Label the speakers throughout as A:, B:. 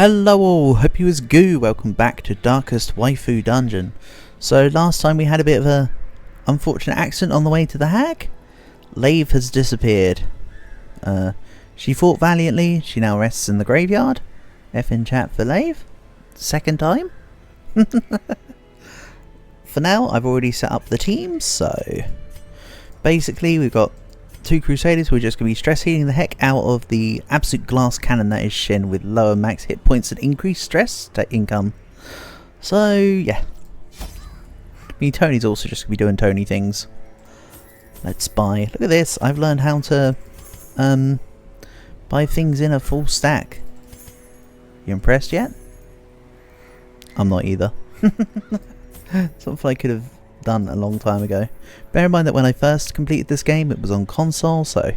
A: Hello all, hope you was goo. Welcome back to Darkest Waifu Dungeon. So last time we had a bit of a unfortunate accident on the way to the hag. Lave has disappeared. She fought valiantly, she now rests in the graveyard. F in chat for Lave. Second time. For now, I've already set up the team, so basically we've got two Crusaders who are just going to be stress healing the heck out of the absolute glass cannon that is Shin, with lower max hit points and increased stress to income. So yeah, Tony's also just going to be doing Tony things. Let's buy. Look at this, I've learned how to buy things in a full stack. You impressed yet? I'm not either. Something I could have done a long time ago. Bear in mind that when I first completed this game it was on console, so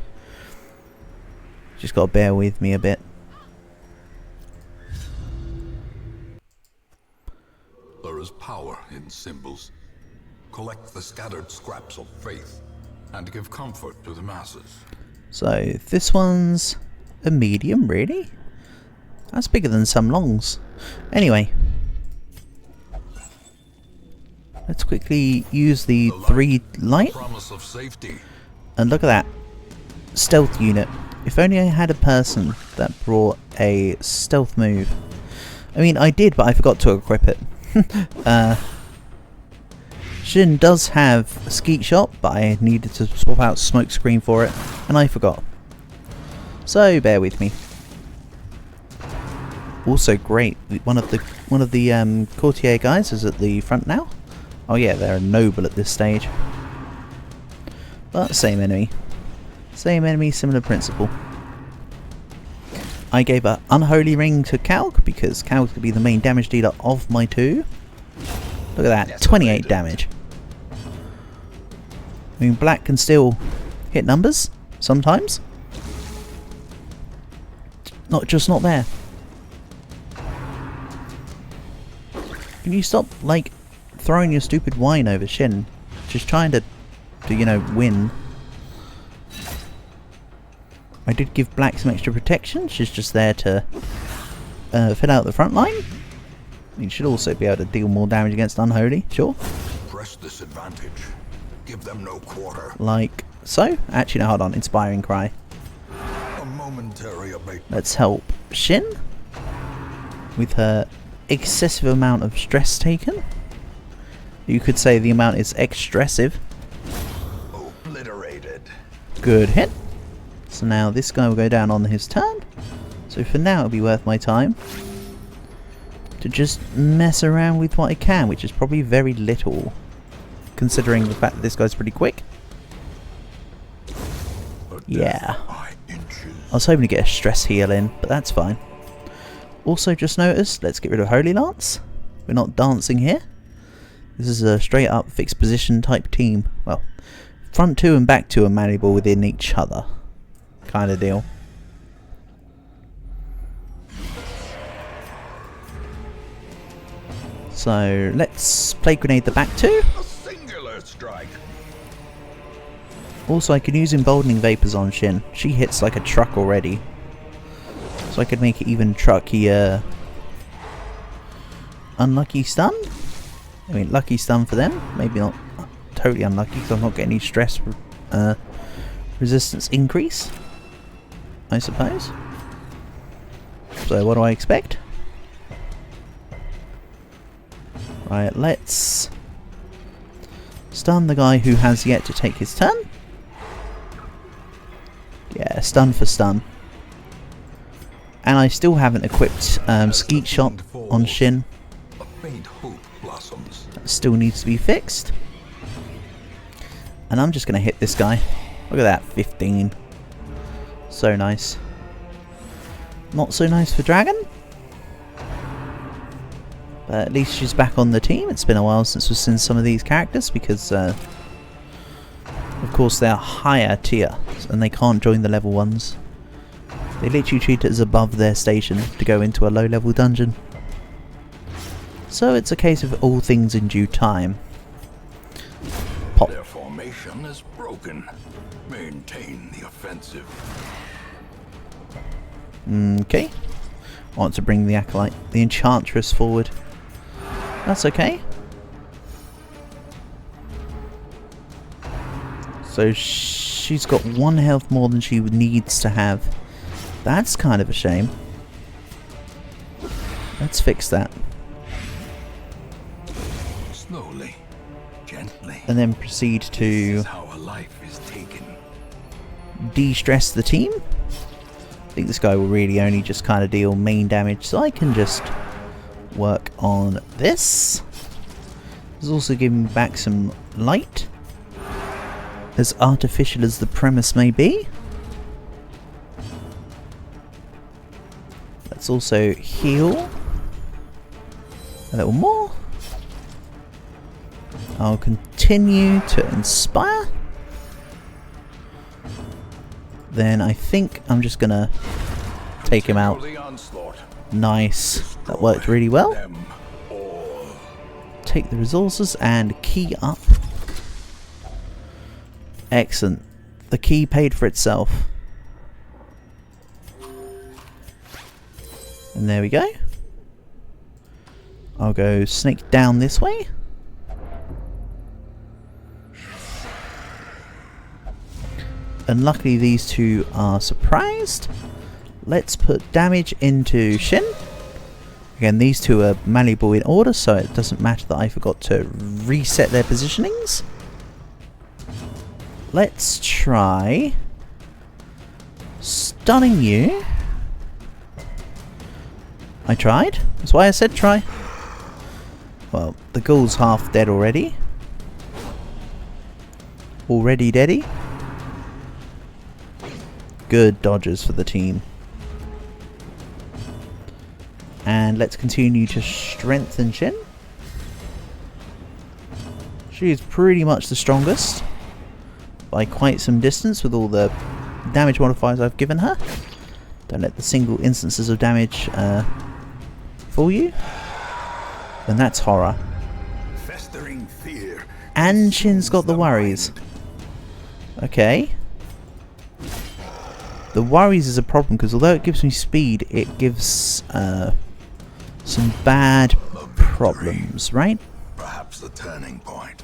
A: just gotta bear with me a bit.
B: There is power in symbols. Collect the scattered scraps of faith and give comfort to the masses.
A: So this one's a medium, really? That's bigger than some longs. Anyway, let's quickly use the 3 light.
B: Promise of safety.
A: And look at that. Stealth unit. If only I had a person that brought a stealth move. I mean, I did, but I forgot to equip it. Shin does have a skeet shot, but I needed to swap out smokescreen for it, and I forgot. So bear with me. Also great, one of the courtier guys is at the front now. Oh yeah, they're a noble at this stage. But same enemy. Same enemy, similar principle. I gave an unholy ring to Calc because Calc could be the main damage dealer of my two. Look at that, 28 damage. I mean, black can still hit numbers sometimes. Not there. Can you stop, like, throwing your stupid wine over Shin? Just trying to you know, win. I did give black some extra protection. She's just there to fill out the front line. You should also be able to deal more damage against Unholy, sure.
B: Press this advantage. Give them no quarter.
A: Like so. Actually, no, hold on. Inspiring Cry.
B: A momentary abatement.
A: Let's help Shin with her excessive amount of stress taken. You could say the amount is expressive.
B: Obliterated.
A: Good hit. So now this guy will go down on his turn. So for now it'll be worth my time to just mess around with what I can, which is probably very little, considering the fact that this guy's pretty quick. Yeah. I was hoping to get a stress heal in, but that's fine. Also just noticed, let's get rid of Holy Lance. We're not dancing here. This is a straight up fixed position type team. Well, front 2 and back 2 are malleable within each other. Kind of deal. So let's play grenade the back 2.
B: A singular strike.
A: Also I can use emboldening vapors on Shin. She hits like a truck already. So I could make it even truckier. Unlucky stun? I mean, lucky stun for them. Maybe not totally unlucky because I'm not getting any stress resistance increase, I suppose. So what do I expect? Right, let's stun the guy who has yet to take his turn. Yeah, stun for stun. And I still haven't equipped Skeet Shot on Shin. That still needs to be fixed. And I'm just going to hit this guy. Look at that, 15. So nice. Not so nice for Dragon. But at least she's back on the team. It's been a while since we've seen some of these characters because of course they're higher tier and they can't join the level ones. They literally treat it as above their station to go into a low level dungeon. So it's a case of all things in due time. Pop.
B: Their formation is broken. Maintain the offensive.
A: Okay. I want to bring the Acolyte, the Enchantress, forward. That's okay. So she's got 1 health more than she needs to have. That's kind of a shame. Let's fix that.
B: Slowly, gently.
A: And then proceed
B: This
A: to
B: is how a life is taken.
A: de-stress the team. I think this guy will really only just kind of deal main damage, so I can just work on this. This is also giving back some light, as artificial as the premise may be. Let's also heal a little more. I'll continue to inspire. Then I think I'm just gonna take him out. Nice. That worked really well. Take the resources and key up. Excellent. The key paid for itself. And there we go. I'll go snake down this way. And luckily these two are surprised. Let's put damage into Shin. Again, these two are malleable in order, so it doesn't matter that I forgot to reset their positionings. Let's try stunning you. I tried. That's why I said try. Well, the ghoul's half dead already. Already deady. Good dodges for the team. And let's continue to strengthen Shin. She is pretty much the strongest by quite some distance with all the damage modifiers I've given her. Don't let the single instances of damage fool you. And that's horror.
B: Festering fear.
A: And Shin's got the worries. Okay. The worries is a problem because although it gives me speed, it gives some bad problems, right?
B: Perhaps the turning point.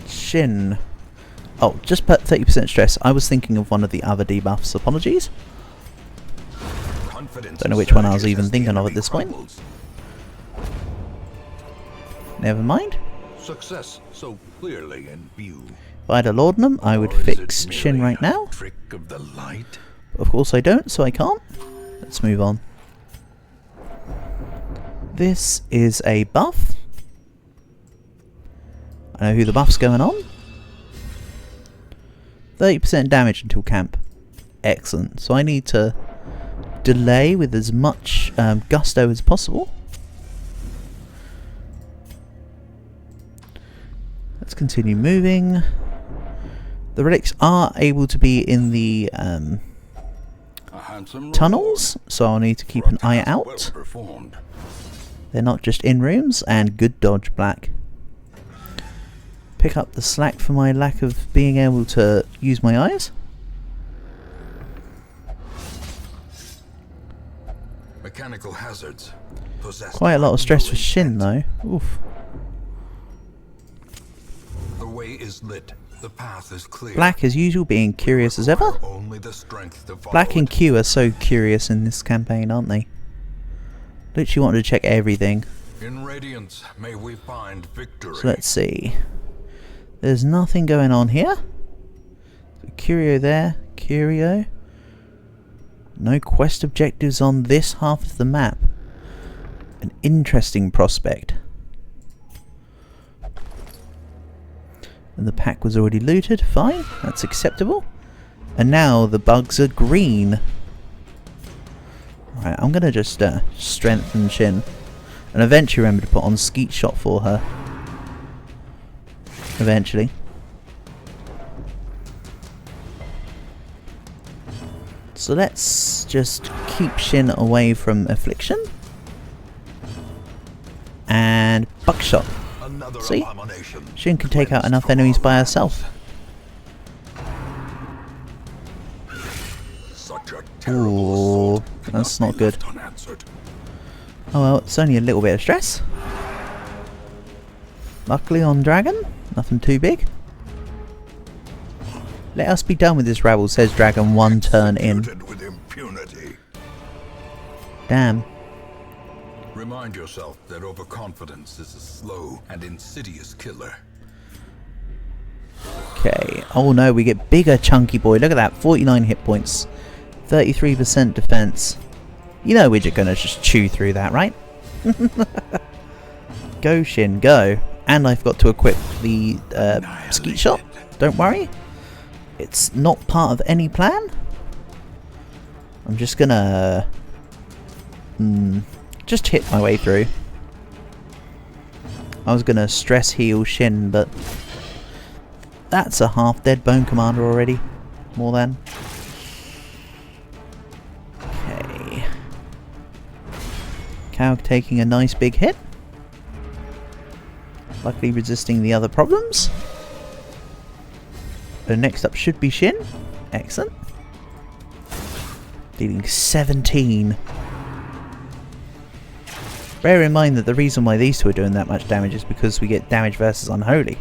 A: Shin. Oh, just put 30% stress. I was thinking of one of the other debuffs. Apologies. Don't know which one I was even thinking of at this point. Never mind.
B: Success so clearly in view.
A: If I had a laudanum, I would fix Shin right now.
B: Trick of the light.
A: Of course I don't, so I can't. Let's move on. This is a buff. I know who the buff's going on. 30% damage until camp. Excellent. So I need to delay with as much gusto as possible. Let's continue moving. The relics are able to be in the tunnels, so I'll need to keep an eye out. They're not just in rooms, and good dodge, Black. Pick up the slack for my lack of being able to use my eyes.
B: Mechanical hazards.
A: Quite a lot of stress for Shin though. Oof.
B: The way is lit. The path is clear.
A: Black as usual being curious as ever.
B: Only the strength to follow
A: Black and
B: it.
A: Q are so curious in this campaign, aren't they? Literally wanted to check everything.
B: In Radiance, may we find victory.
A: So let's see. There's nothing going on here. Curio there. Curio. No quest objectives on this half of the map. An interesting prospect. And the pack was already looted. Fine. That's acceptable. And now the bugs are green. Right, I'm going to just strengthen Shin. And eventually remember to put on Skeet Shot for her. Eventually. So let's just keep Shin away from affliction. And Buckshot. See? Shin can take out enough enemies by herself. Ooh, That's not good.
B: Unanswered.
A: Oh well, it's only a little bit of stress. Luckily on Dragon, nothing too big. Let us be done with this rabble, says Dragon 1 turn in.
B: With impunity.
A: Damn.
B: Remind yourself that overconfidence is a slow and insidious killer.
A: Okay. Oh no, we get bigger chunky boy. Look at that. 49 hit points. 33% defense. You know we're just gonna just chew through that, right? Go Shin, go. And I've got to equip the skeet shot. Don't worry. It's not part of any plan. I'm just gonna just hit my way through. I was gonna stress heal Shin, but that's a half dead bone commander already. More than. Okay. Kaug taking a nice big hit. Luckily resisting the other problems. So next up should be Shin. Excellent. Dealing 17. Bear in mind that the reason why these two are doing that much damage is because we get damage versus Unholy.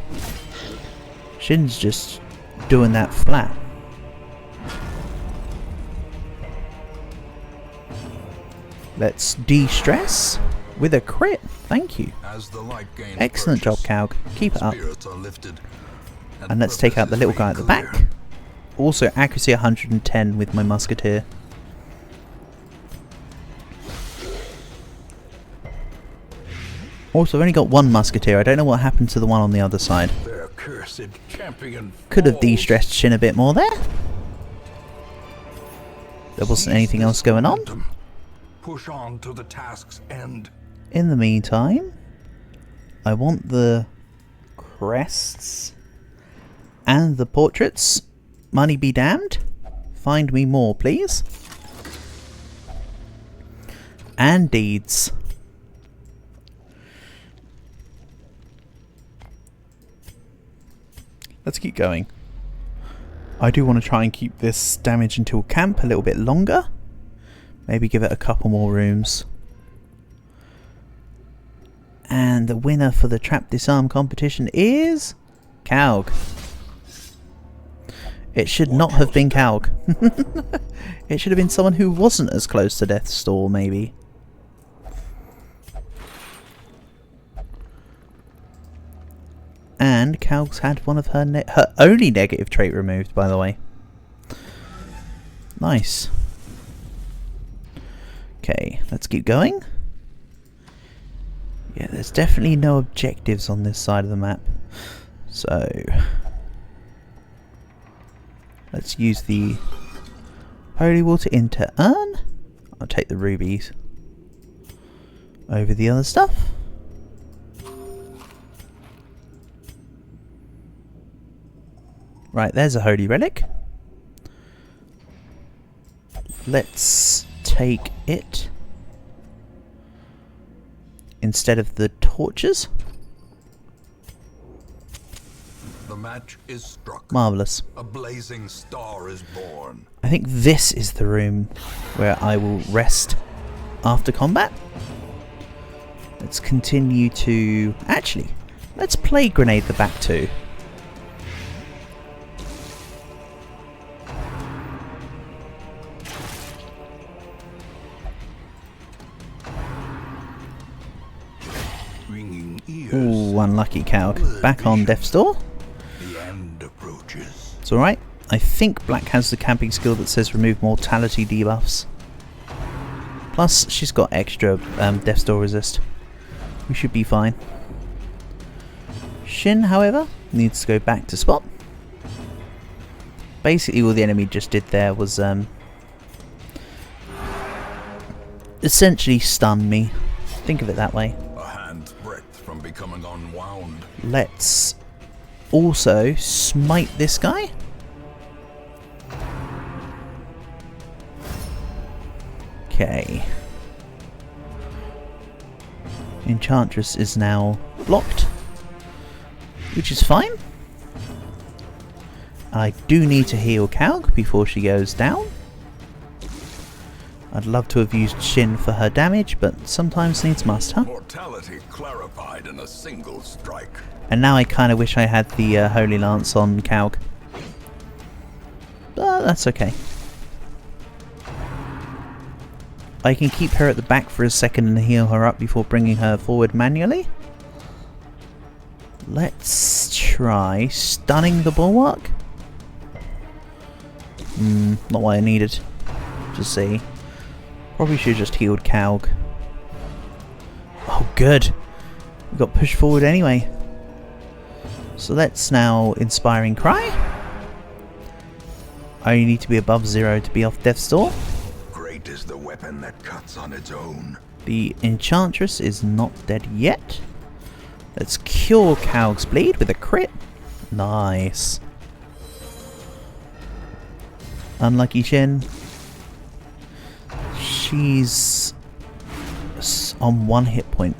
A: Shin's just doing that flat. Let's de-stress with a crit. Thank you. Excellent job, Kaug. Keep it up. And let's take out the little guy at the back. Also, accuracy 110 with my musketeer. Also, I've only got one musketeer. I don't know what happened to the one on the other side. Could have de-stressed Shin a bit more there. There wasn't anything else going on.
B: Push on to the task's end.
A: In the meantime, I want the crests and the portraits. Money be damned. Find me more, please. And deeds. Let's keep going. I do want to try and keep this damage until camp a little bit longer. Maybe give it a couple more rooms. And the winner for the trap disarm competition is Kaug. It should not have been Kaug. It should have been someone who wasn't as close to death's door, maybe. And Kaug's had one of her only negative trait removed, by the way. Nice. Okay, let's keep going. Yeah, there's definitely no objectives on this side of the map. So let's use the holy water into urn. I'll take the rubies over the other stuff. Right, there's a holy relic. Let's take it instead of the torches.
B: The match is struck.
A: Marvelous.
B: A blazing star is born.
A: I think this is the room where I will rest after combat. Let's continue to... Actually, let's play grenade the back too. Ooh, unlucky Kaug. Back on death's door.
B: The end approaches.
A: It's alright. I think Black has the camping skill that says remove mortality debuffs. Plus, she's got extra death's door resist. We should be fine. Shin, however, needs to go back to spot. Basically, all the enemy just did there was essentially stun me. Think of it that way.
B: Becoming unwound.
A: Let's also smite this guy. Okay. Enchantress is now blocked, which is fine. I do need to heal Kaug before she goes down. I'd love to have used Shin for her damage, but sometimes needs must, huh?
B: Mortality clarified in a single strike.
A: And now I kind of wish I had the Holy Lance on Kaug. But that's okay. I can keep her at the back for a second and heal her up before bringing her forward manually. Let's try stunning the Bulwark. Not what I needed to see. Probably should have just healed Kaug. Oh good. We got pushed forward anyway. So let's now Inspiring Cry. I only need to be above 0 to be off Death's Door.
B: Great is the weapon that cuts on its own.
A: The Enchantress is not dead yet. Let's cure Kaug's Bleed with a crit. Nice. Unlucky Shin. She's on 1 hit point.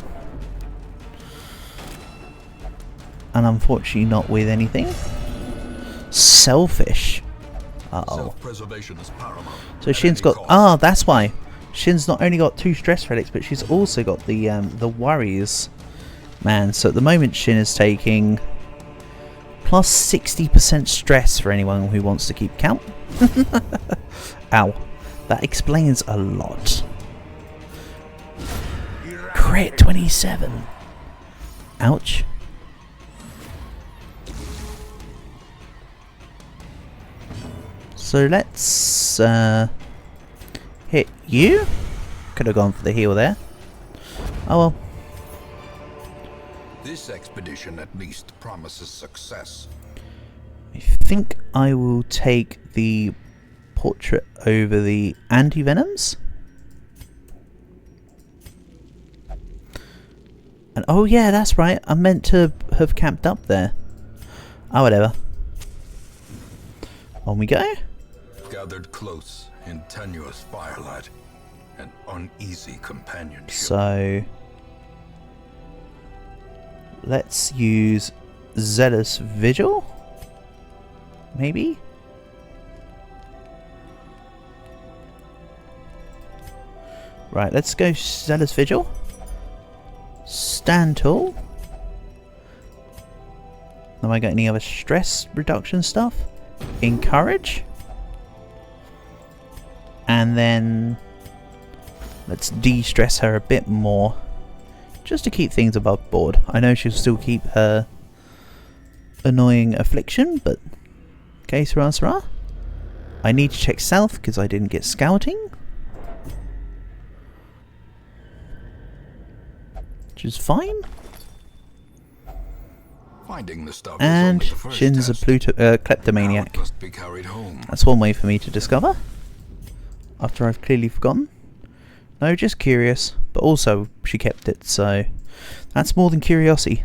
A: And unfortunately not with anything. Selfish. Uh-oh.
B: Self-preservation is paramount.
A: So Shin's got... Ah, that's why. Shin's not only got 2 stress relics, but she's also got the worries. Man, so at the moment Shin is taking plus 60% stress for anyone who wants to keep count. Ow. That explains a lot. Crit 27. Ouch. So let's hit you. Could have gone for the heal there. Oh well.
B: This expedition at least promises success.
A: I think I will take the portrait over the anti-venoms. And oh yeah, that's right. I meant to have camped up there. Oh, whatever. On we go.
B: Gathered close in tenuous firelight and uneasy companionship.
A: So let's use Zealous Vigil. Maybe? Right, let's go Zealous Vigil. Stand tall. Have I got any other stress reduction stuff? Encourage. And then let's de-stress her a bit more. Just to keep things above board. I know she'll still keep her annoying affliction, but okay, Sarah. I need to check south because I didn't get scouting. Which is fine.
B: Finding the stuff
A: And
B: is only the first
A: Shin's a
B: test.
A: kleptomaniac.
B: Now it must be carried home.
A: That's one way for me to discover. After I've clearly forgotten. No, just curious. But also, she kept it, so that's more than curiosity.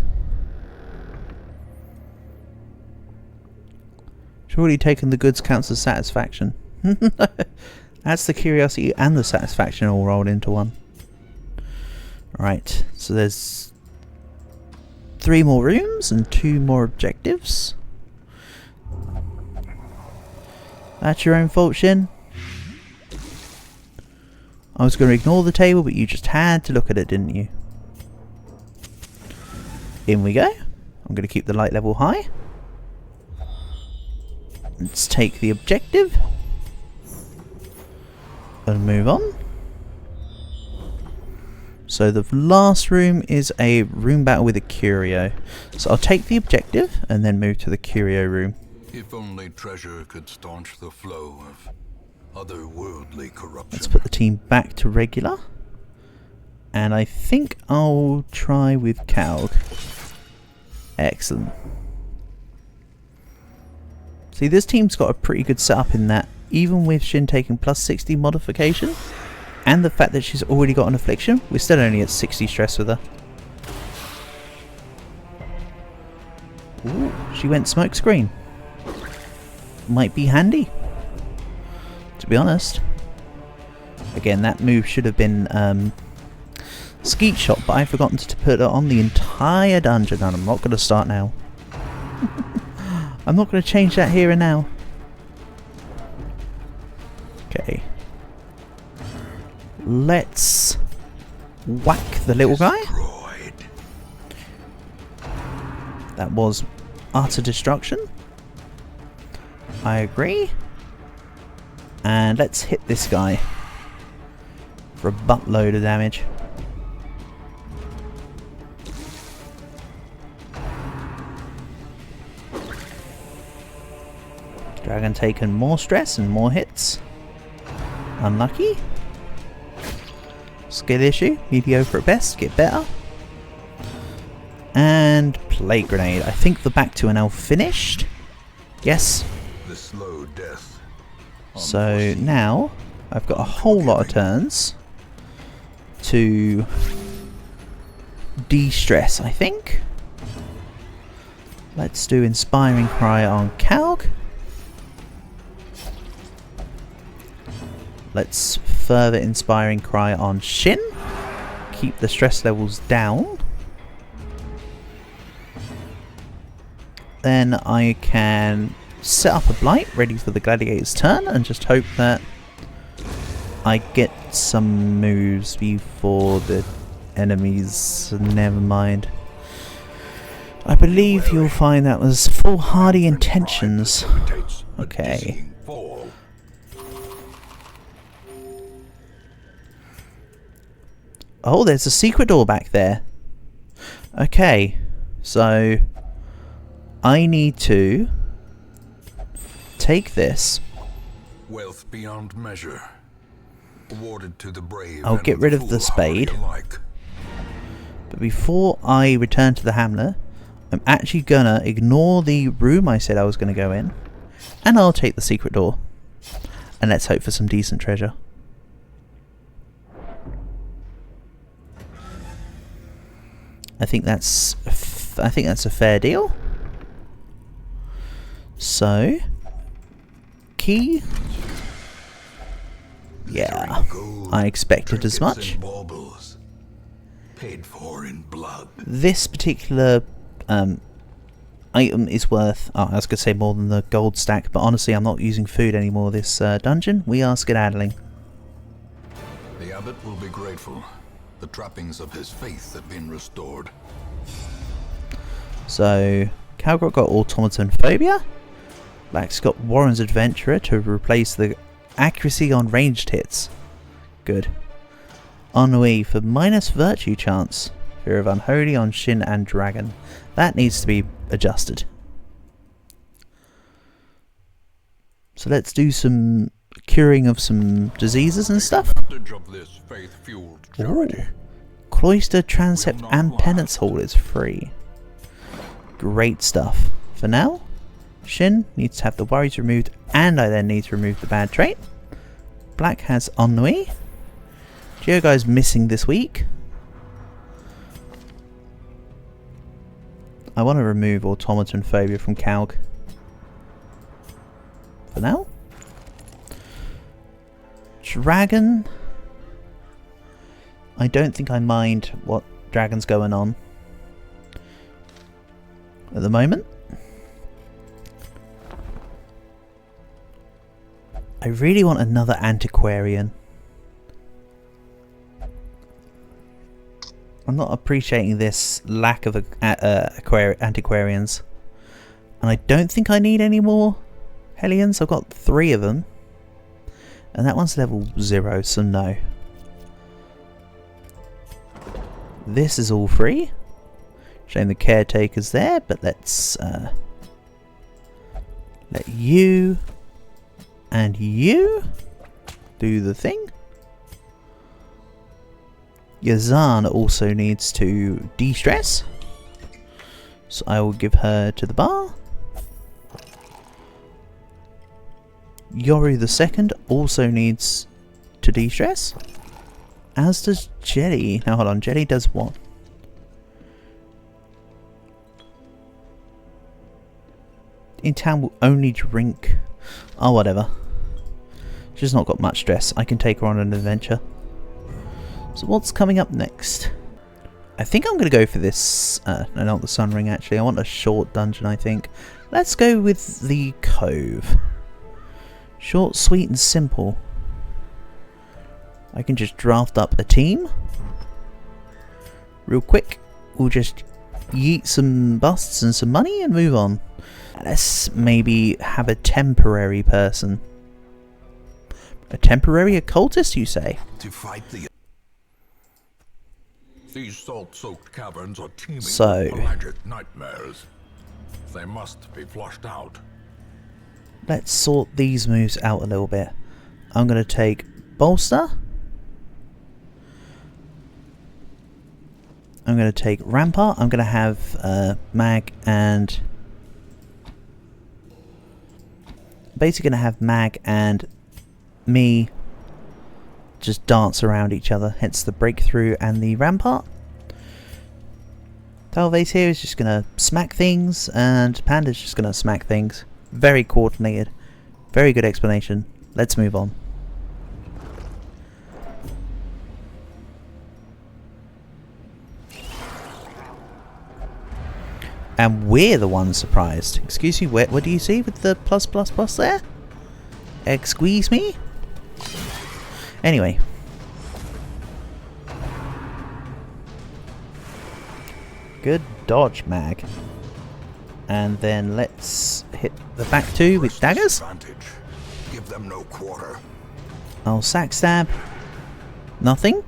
A: Surely taking the goods counts as satisfaction. That's the curiosity and the satisfaction all rolled into one. Right, so there's 3 more rooms and 2 more objectives. That's your own fault, Shin. I was going to ignore the table, but you just had to look at it, didn't you? In we go. I'm going to keep the light level high. Let's take the objective. And move on. So the last room is a room battle with a curio. So I'll take the objective and then move to the curio room.
B: If only treasure could staunch the flow of otherworldly corruption.
A: Let's put the team back to regular. And I think I'll try with Kaug. Excellent. See, this team's got a pretty good setup in that, even with Shin taking plus 60 modification, and the fact that she's already got an affliction, we're still only at 60 stress with her. Ooh, she went smoke screen. Might be handy, to be honest. Again, that move should have been Skeet Shot, but I've forgotten to put it on the entire dungeon, and I'm not going to start now. I'm not going to change that here and now. Okay. Let's whack the little guy. That was utter destruction. I agree. And let's hit this guy for a buttload of damage. Dragon taken more stress and more hits. Unlucky. Skill issue. Mediocre at best. Get better. And Plague Grenade. I think the back two are now finished. Yes.
B: The slow death.
A: So now I've got a whole lot of turns to de-stress, I think. Let's do Inspiring Cry on Kalg. Let's further Inspiring Cry on Shin. Keep the stress levels down. Then I can set up a Blight ready for the Gladiator's turn and just hope that I get some moves before the enemies. Never mind. I believe you'll find that was foolhardy intentions. Okay. Oh, there's a secret door back there. Okay, so I need to take this.
B: Wealth beyond measure, awarded to the brave.
A: I'll get rid of the spade. But before I return to the Hamlet, I'm actually gonna ignore the room I said I was gonna go in, and I'll take the secret door. And let's hope for some decent treasure. I think that's a fair deal. So, key. Yeah, I expected as much.
B: Paid for in blood.
A: This particular item is worth, I was going to say more than the gold stack, but honestly I'm not using food anymore this dungeon. We are skedaddling.
B: The abbot will be grateful. The trappings of his faith have been restored.
A: So, Calgrot got Automaton Phobia. Black's got Warren's Adventurer to replace the accuracy on ranged hits. Good. Ennui for minus virtue chance. Fear of Unholy on Shin and Dragon. That needs to be adjusted. So let's do some curing of some diseases and stuff. Ooh. Cloister, Transept and Penance Hall is free. Great stuff. For now, Shin needs to have the worries removed, and I then need to remove the bad trait. Black has Ennui. Geoguy's missing this week. I want to remove Automaton Phobia from Kalg. For now. Dragon. I don't think I mind what Dragon's going on at the moment. I really want another Antiquarian. I'm not appreciating this lack of antiquarians. And I don't think I need any more Hellions. I've got 3 of them. And that one's level 0, so no. This is all free. Shame the Caretaker's there, but let's let you and you do the thing. Yazan also needs to de-stress, so I will give her to the bar. Yoru the second also needs to de-stress, as does Jelly. Now hold on, Jelly does what? In town will only drink. Oh, whatever. She's not got much stress. I can take her on an adventure. So what's coming up next? I think I'm going to go for this. No, not the Sun Ring actually. I want a short dungeon, I think. Let's go with the Cove. Short, sweet and simple. I can just draft up a team. Real quick. We'll just yeet some busts and some money and move on. Let's maybe have a temporary person. A temporary occultist, you say?
B: To fight these salt-soaked caverns are teeming
A: So,
B: with magic nightmares. They must be flushed out.
A: let's sort these moves out a little bit. I'm going to take Bolster. I'm going to take Rampart. I'm going to have Mag and... Basically going to have Mag and me just dance around each other. Hence the Breakthrough and the Rampart. Talvez here is just going to smack things, and Panda's just going to smack things. Very coordinated. Very good explanation. Let's move on. And we're the ones surprised. Excuse me, what do you see with the plus plus plus there? Excuse me? Anyway. Good dodge, Mag. And then let's hit the back two with daggers.
B: Give them no quarter.
A: I'll sack stab. Nothing.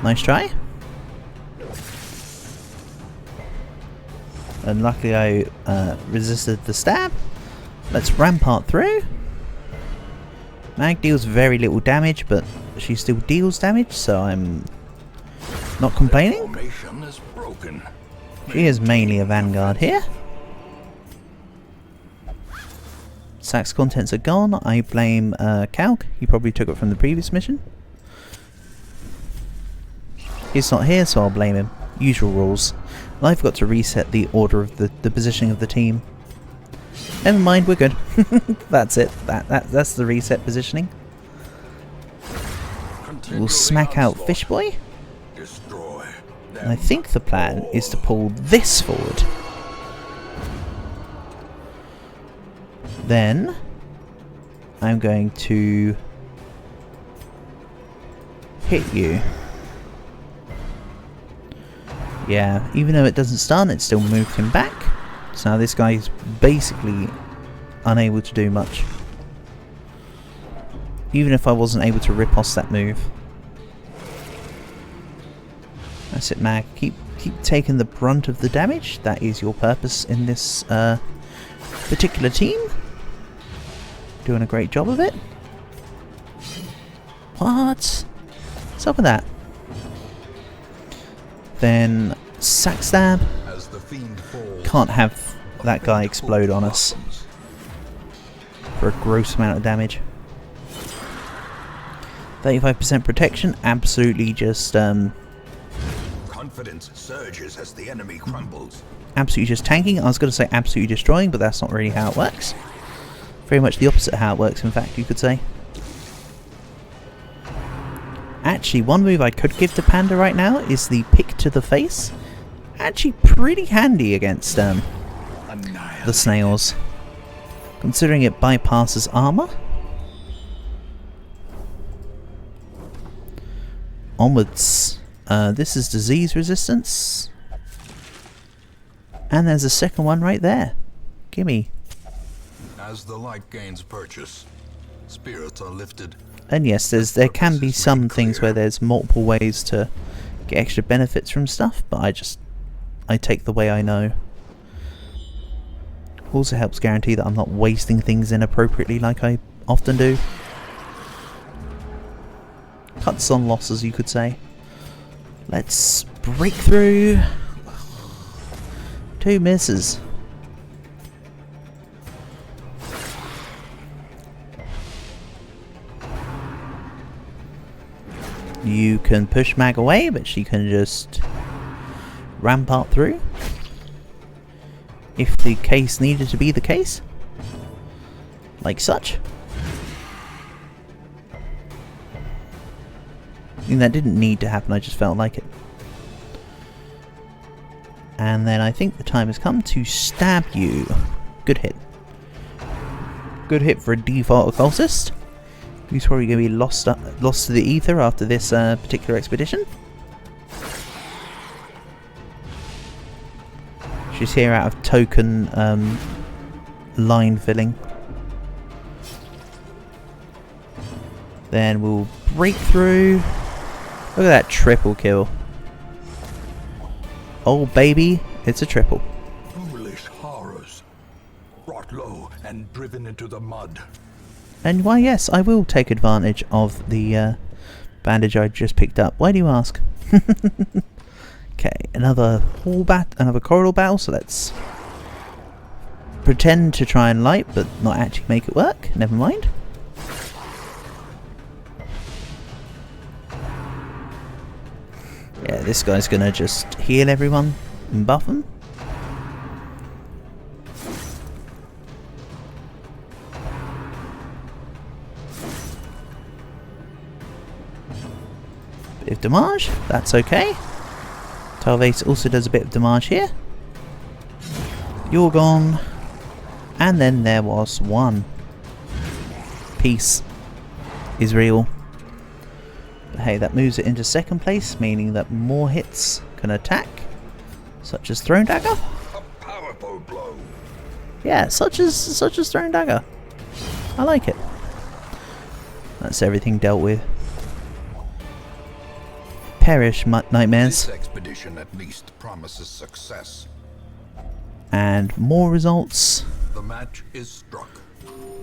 A: Nice try. And luckily I resisted the stab. Let's Rampart through. Mag deals very little damage, but she still deals damage, so I'm not complaining.
B: Formation is broken.
A: She is mainly a vanguard here. Sack's contents are gone. I blame Calc. He probably took it from the previous mission. He's not here, so I'll blame him. Usual rules. I've got to reset the order of the positioning of the team. Never mind, we're good. That's it. That's the reset positioning. We'll smack out Fishboy. And I think the plan is to pull this forward. Then I'm going to hit you. Yeah, even though it doesn't stun, it still moved him back. So now this guy's basically unable to do much. Even if I wasn't able to riposte that move. That's it, Mag. Keep taking the brunt of the damage. That is your purpose in this particular team. Doing a great job of it. What? What's up with that? Then sack stab. Can't have that guy explode on us for a gross amount of damage. 35% protection, absolutely just
B: confidence surges as the enemy crumbles.
A: Absolutely just tanking. I was going to say absolutely destroying, but that's not really how it works. Very much the opposite of how it works, in fact, you could say. Actually, one move I could give to Panda right now is the pick to the face. Actually pretty handy against the snails, considering it bypasses armor. Onwards. This is disease resistance. And there's a second one right there. Gimme.
B: As the light gains purchase, spirits are lifted.
A: And yes, there can be some things where there's multiple ways to get extra benefits from stuff, but I take the way I know. Also helps guarantee that I'm not wasting things inappropriately like I often do. Cuts on losses, you could say. Let's break through. 2 misses. You can push Mag away, but she can just Rampart through. If the case needed to be the case. Like such. And that didn't need to happen, I just felt like it. And then I think the time has come to stab you. Good hit. Good hit for a default occultist. He's probably going to be lost to the ether after this particular expedition. She's here out of token line filling. Then we'll break through. Look at that triple kill. Oh baby, it's a triple.
B: Foolish horrors. Brought low and driven into the mud.
A: And why yes, I will take advantage of the bandage I just picked up. Why do you ask? Okay, another corridor battle, so let's pretend to try and light, but not actually make it work. Never mind. Yeah, this guy's gonna just heal everyone and buff them. Bit of damage, that's okay. Talvase also does a bit of damage here. You're gone. And then there was one. Peace is real. But hey, that moves it into second place, meaning that more hits can attack. Such as Throne Dagger.
B: A powerful blow.
A: Yeah, such as Throne Dagger. I like it. That's everything dealt with. Perish, nightmares.
B: This expedition at least promises success.
A: And more results.
B: The match is struck.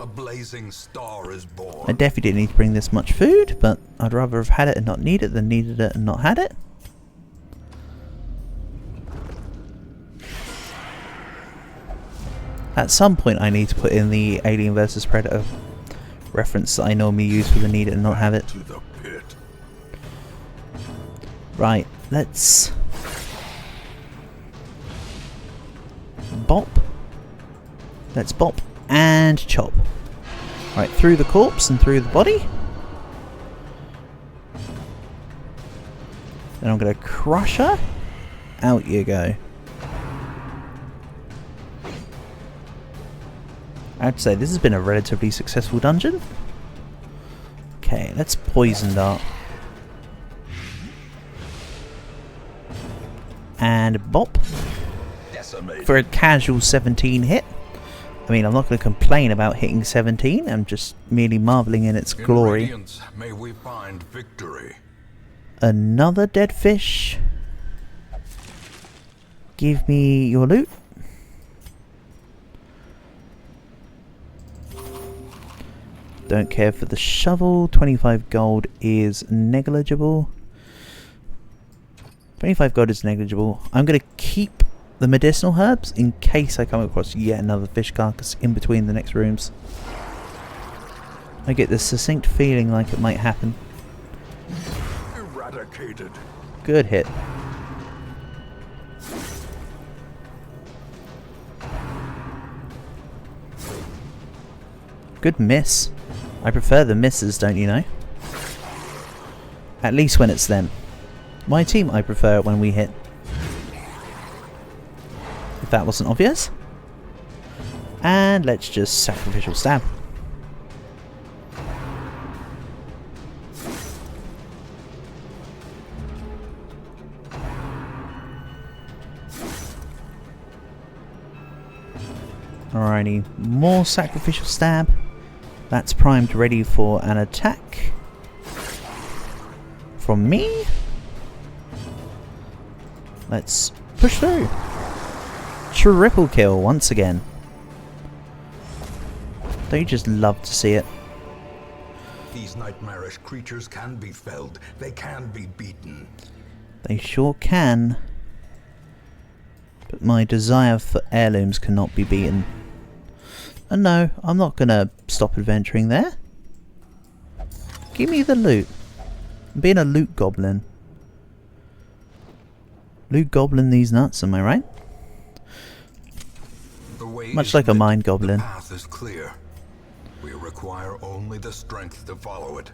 B: A blazing star is born.
A: I definitely didn't need to bring this much food, but I'd rather have had it and not need it than needed it and not had it. At some point I need to put in the Alien vs Predator reference that I normally use for the need it and not have it.
B: To the pit.
A: Right, let's bop. Let's bop and chop. Right, through the corpse and through the body. Then I'm going to crush her. Out you go. I'd say this has been a relatively successful dungeon. Okay, let's poison dart. And bop.
B: Decimated.
A: For a casual 17 hit. I mean, I'm not going to complain about hitting 17. I'm just merely marveling in its glory.
B: Radiance, may we find victory.
A: Another dead fish. Give me your loot. Don't care for the shovel. 25 gold is negligible. 25 gold is negligible. I'm going to keep the medicinal herbs in case I come across yet another fish carcass in between the next rooms. I get this succinct feeling like it might happen.
B: Eradicated.
A: Good hit. Good miss. I prefer the misses, don't you know? At least when it's them. My team, I prefer it when we hit. If that wasn't obvious. And let's just sacrificial stab. Alrighty, more sacrificial stab. That's primed, ready for an attack from me. Let's push through. Triple kill once again. Don't you just love to see it?
B: These nightmarish creatures can be felled. They can be beaten.
A: They sure can. But my desire for heirlooms cannot be beaten. And no, I'm not gonna stop adventuring there. Give me the loot. I'm being a loot goblin. Loot goblin these nuts, am I right?
B: The way
A: Much
B: is
A: like a
B: lit,
A: mind goblin.
B: The path is clear. We require only the strength to follow it.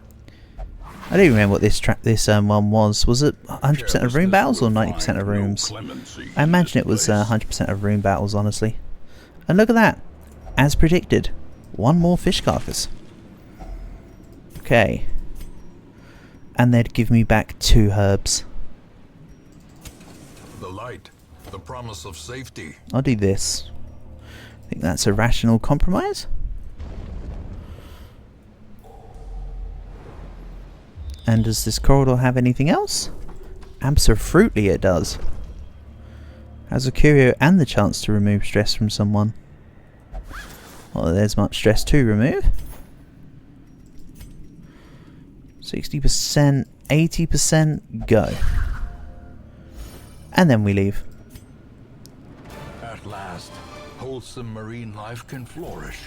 A: I don't remember what this one was. Was it 100% of room battles or 90% of rooms? I imagine it was 100% of room battles, honestly. And look at that. As predicted, one more fish carcass. Okay. And they'd give me back 2 herbs.
B: The light, the promise of safety.
A: I'll do this. I think that's a rational compromise. And does this corridor have anything else? Absolutely it does. Has a curio and the chance to remove stress from someone. Well, there's much stress to remove. 60%, 80%, go. And then we leave.
B: At last, wholesome marine life can flourish.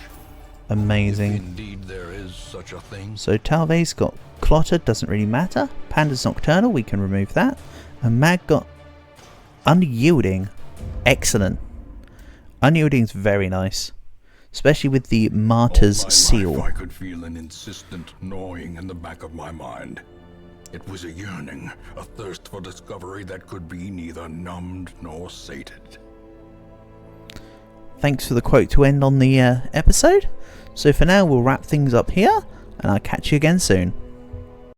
A: Amazing.
B: If indeed there is such a thing.
A: So Talvey's got Clotted, doesn't really matter. Panda's Nocturnal, we can remove that. And Mag got Unyielding. Excellent. Unyielding's very nice. Especially with the Martyr's Seal.
B: I could feel an insistent gnawing in the back of my mind. It was a yearning, a thirst for discovery that could be neither numbed nor sated.
A: Thanks for the quote to end on the episode. So for now, we'll wrap things up here, and I'll catch you again soon.